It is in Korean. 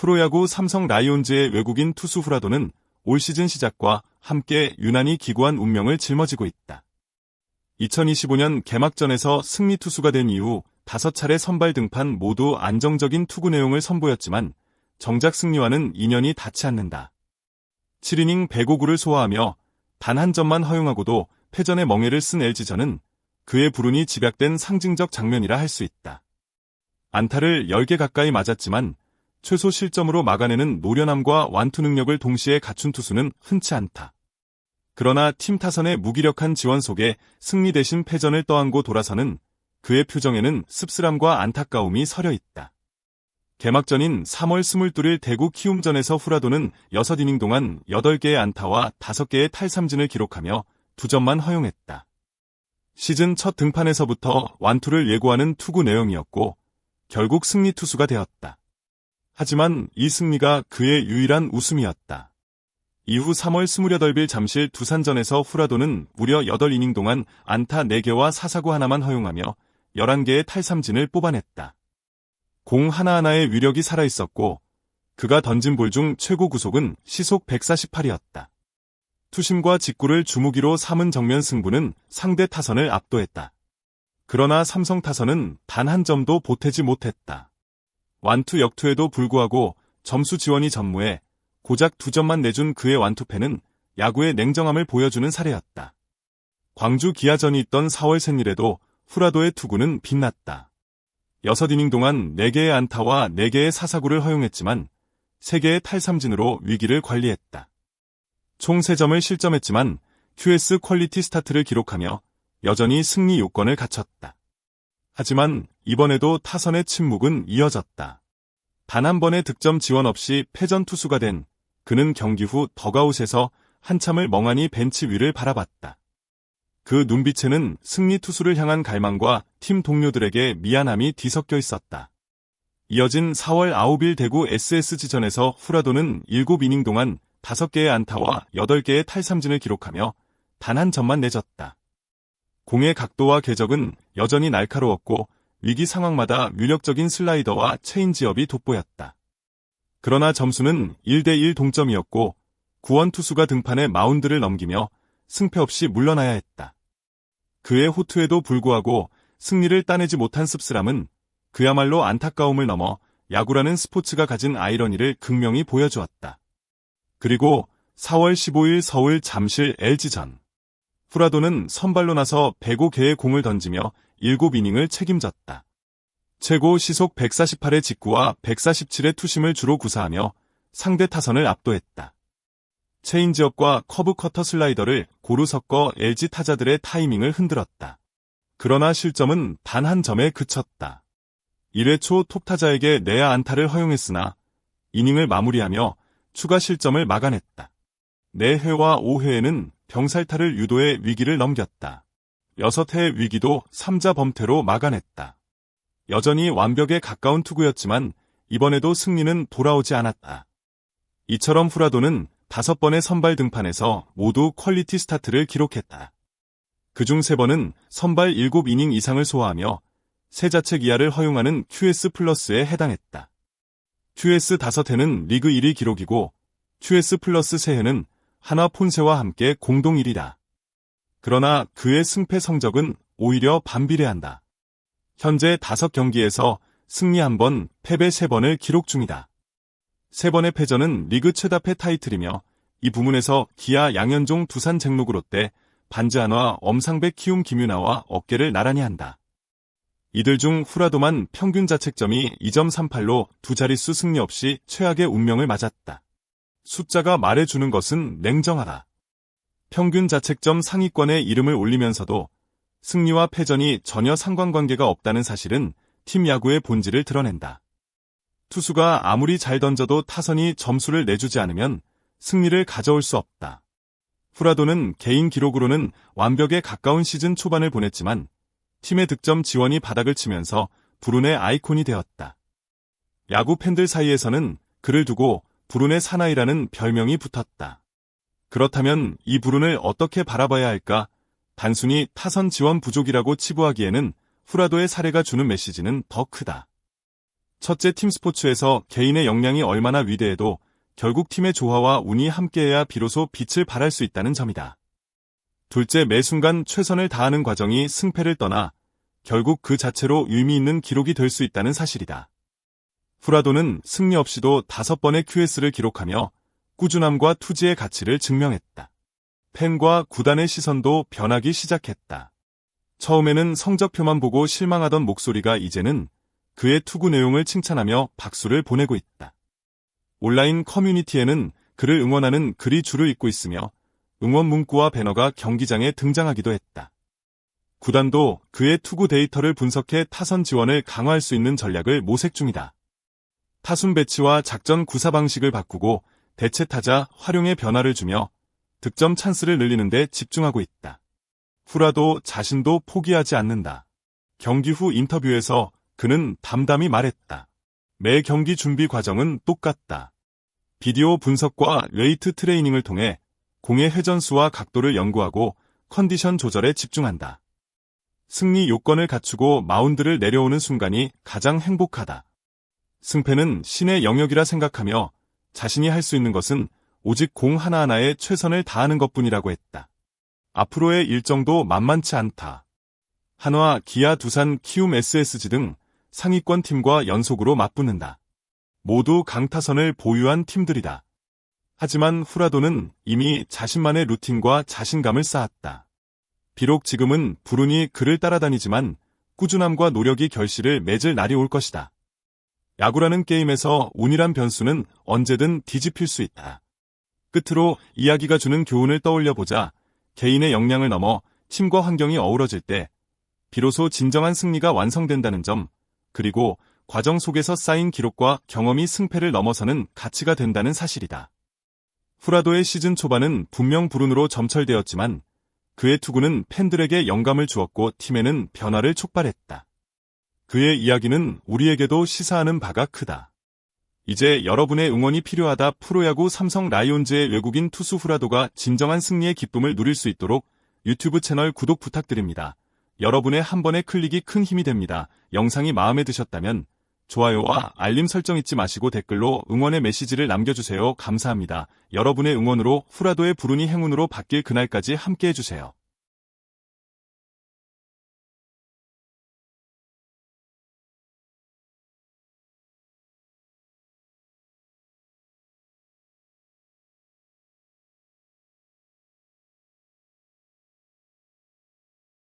프로야구 삼성 라이온즈의 외국인 투수 후라도는 올 시즌 시작과 함께 유난히 기구한 운명을 짊어지고 있다. 2025년 개막전에서 승리 투수가 된 이후 5차례 선발 등판 모두 안정적인 투구 내용을 선보였지만 정작 승리와는 인연이 닿지 않는다. 7이닝 105구를 소화하며 단 한 점만 허용하고도 패전의 멍해를 쓴 LG전은 그의 불운이 집약된 상징적 장면이라 할 수 있다. 안타를 10개 가까이 맞았지만 최소 실점으로 막아내는 노련함과 완투 능력을 동시에 갖춘 투수는 흔치 않다. 그러나 팀 타선의 무기력한 지원 속에 승리 대신 패전을 떠안고 돌아서는 그의 표정에는 씁쓸함과 안타까움이 서려 있다. 개막전인 3월 22일 대구 키움전에서 후라도는 6이닝 동안 8개의 안타와 5개의 탈삼진을 기록하며 2점만 허용했다. 시즌 첫 등판에서부터 완투를 예고하는 투구 내용이었고 결국 승리 투수가 되었다. 하지만 이 승리가 그의 유일한 웃음이었다. 이후 3월 28일 잠실 두산전에서 후라도는 무려 8이닝 동안 안타 4개와 사사구 하나만 허용하며 11개의 탈삼진을 뽑아냈다. 공 하나하나의 위력이 살아있었고 그가 던진 볼 중 최고 구속은 시속 148이었다. 투심과 직구를 주무기로 삼은 정면 승부는 상대 타선을 압도했다. 그러나 삼성 타선은 단 한 점도 보태지 못했다. 완투 역투에도 불구하고 점수 지원이 전무해 고작 2점만 내준 그의 완투패는 야구의 냉정함을 보여주는 사례였다. 광주 기아전이 있던 4월 샌일에도 후라도의 투구는 빛났다. 6이닝 동안 4개의 안타와 4개의 사사구를 허용했지만 3개의 탈삼진으로 위기를 관리했다. 총 3점을 실점했지만 QS 퀄리티 스타트를 기록하며 여전히 승리 요건을 갖췄다. 하지만 이번에도 타선의 침묵은 이어졌다. 단 한 번의 득점 지원 없이 패전 투수가 된 그는 경기 후 덕아웃에서 한참을 멍하니 벤치 위를 바라봤다. 그 눈빛에는 승리 투수를 향한 갈망과 팀 동료들에게 미안함이 뒤섞여 있었다. 이어진 4월 9일 대구 SSG전에서 후라도는 7이닝 동안 5개의 안타와 8개의 탈삼진을 기록하며 단 한 점만 내줬다. 공의 각도와 궤적은 여전히 날카로웠고 위기 상황마다 위력적인 슬라이더와 체인지업이 돋보였다. 그러나 점수는 1대1 동점이었고 구원 투수가 등판해 마운드를 넘기며 승패 없이 물러나야 했다. 그의 호투에도 불구하고 승리를 따내지 못한 씁쓸함은 그야말로 안타까움을 넘어 야구라는 스포츠가 가진 아이러니를 극명히 보여주었다. 그리고 4월 15일 서울 잠실 LG전. 후라도는 선발로 나서 105개의 공을 던지며 7이닝을 책임졌다. 최고 시속 148의 직구와 147의 투심을 주로 구사하며 상대 타선을 압도했다. 체인지업과 커브 커터 슬라이더를 고루 섞어 LG 타자들의 타이밍을 흔들었다. 그러나 실점은 단 한 점에 그쳤다. 1회 초 톱타자에게 내야 안타를 허용했으나 이닝을 마무리하며 추가 실점을 막아냈다. 4회와 5회에는 병살타를 유도해 위기를 넘겼다. 6회 위기도 3자 범퇴로 막아냈다. 여전히 완벽에 가까운 투구였지만 이번에도 승리는 돌아오지 않았다. 이처럼 후라도는 5번의 선발 등판에서 모두 퀄리티 스타트를 기록했다. 그중 3번은 선발 7이닝 이상을 소화하며 세자책 이하를 허용하는 QS 플러스에 해당했다. QS 5회는 리그 1위 기록이고 QS 플러스 3회는 한화 폰세와 함께 공동 1위다. 그러나 그의 승패 성적은 오히려 반비례한다. 현재 5경기에서 승리 1번, 패배 3번을 기록 중이다. 3번의 패전은 리그 최다패 타이틀이며 이 부문에서 기아 양현종 두산 잭로그 롯데, 반즈 한화 엄상백 키움 김유나와 어깨를 나란히 한다. 이들 중 후라도만 평균 자책점이 2.38로 두 자릿수 승리 없이 최악의 운명을 맞았다. 숫자가 말해주는 것은 냉정하다. 평균 자책점 상위권에 이름을 올리면서도 승리와 패전이 전혀 상관관계가 없다는 사실은 팀 야구의 본질을 드러낸다. 투수가 아무리 잘 던져도 타선이 점수를 내주지 않으면 승리를 가져올 수 없다. 후라도는 개인 기록으로는 완벽에 가까운 시즌 초반을 보냈지만 팀의 득점 지원이 바닥을 치면서 불운의 아이콘이 되었다. 야구 팬들 사이에서는 그를 두고 불운의 사나이라는 별명이 붙었다. 그렇다면 이 불운을 어떻게 바라봐야 할까? 단순히 타선 지원 부족이라고 치부하기에는 후라도의 사례가 주는 메시지는 더 크다. 첫째, 팀 스포츠에서 개인의 역량이 얼마나 위대해도 결국 팀의 조화와 운이 함께해야 비로소 빛을 발할 수 있다는 점이다. 둘째, 매 순간 최선을 다하는 과정이 승패를 떠나 결국 그 자체로 의미 있는 기록이 될 수 있다는 사실이다. 후라도는 승리 없이도 5번의 QS를 기록하며 꾸준함과 투지의 가치를 증명했다. 팬과 구단의 시선도 변하기 시작했다. 처음에는 성적표만 보고 실망하던 목소리가 이제는 그의 투구 내용을 칭찬하며 박수를 보내고 있다. 온라인 커뮤니티에는 그를 응원하는 글이 줄을 잇고 있으며 응원 문구와 배너가 경기장에 등장하기도 했다. 구단도 그의 투구 데이터를 분석해 타선 지원을 강화할 수 있는 전략을 모색 중이다. 타순 배치와 작전 구사 방식을 바꾸고 대체 타자 활용에 변화를 주며 득점 찬스를 늘리는 데 집중하고 있다. 후라도 자신도 포기하지 않는다. 경기 후 인터뷰에서 그는 담담히 말했다. 매 경기 준비 과정은 똑같다. 비디오 분석과 웨이트 트레이닝을 통해 공의 회전수와 각도를 연구하고 컨디션 조절에 집중한다. 승리 요건을 갖추고 마운드를 내려오는 순간이 가장 행복하다. 승패는 신의 영역이라 생각하며 자신이 할 수 있는 것은 오직 공 하나하나에 최선을 다하는 것뿐이라고 했다. 앞으로의 일정도 만만치 않다. 한화, 기아, 두산, 키움, SSG 등 상위권 팀과 연속으로 맞붙는다. 모두 강타선을 보유한 팀들이다. 하지만 후라도는 이미 자신만의 루틴과 자신감을 쌓았다. 비록 지금은 불운이 그를 따라다니지만 꾸준함과 노력이 결실을 맺을 날이 올 것이다. 야구라는 게임에서 운이란 변수는 언제든 뒤집힐 수 있다. 끝으로 이야기가 주는 교훈을 떠올려보자. 개인의 역량을 넘어 팀과 환경이 어우러질 때 비로소 진정한 승리가 완성된다는 점, 그리고 과정 속에서 쌓인 기록과 경험이 승패를 넘어서는 가치가 된다는 사실이다. 후라도의 시즌 초반은 분명 불운으로 점철되었지만 그의 투구는 팬들에게 영감을 주었고 팀에는 변화를 촉발했다. 그의 이야기는 우리에게도 시사하는 바가 크다. 이제 여러분의 응원이 필요하다. 프로야구 삼성 라이온즈의 외국인 투수 후라도가 진정한 승리의 기쁨을 누릴 수 있도록 유튜브 채널 구독 부탁드립니다. 여러분의 한 번의 클릭이 큰 힘이 됩니다. 영상이 마음에 드셨다면 좋아요와 알림 설정 잊지 마시고 댓글로 응원의 메시지를 남겨주세요. 감사합니다. 여러분의 응원으로 후라도의 불운이 행운으로 바뀔 그날까지 함께해주세요.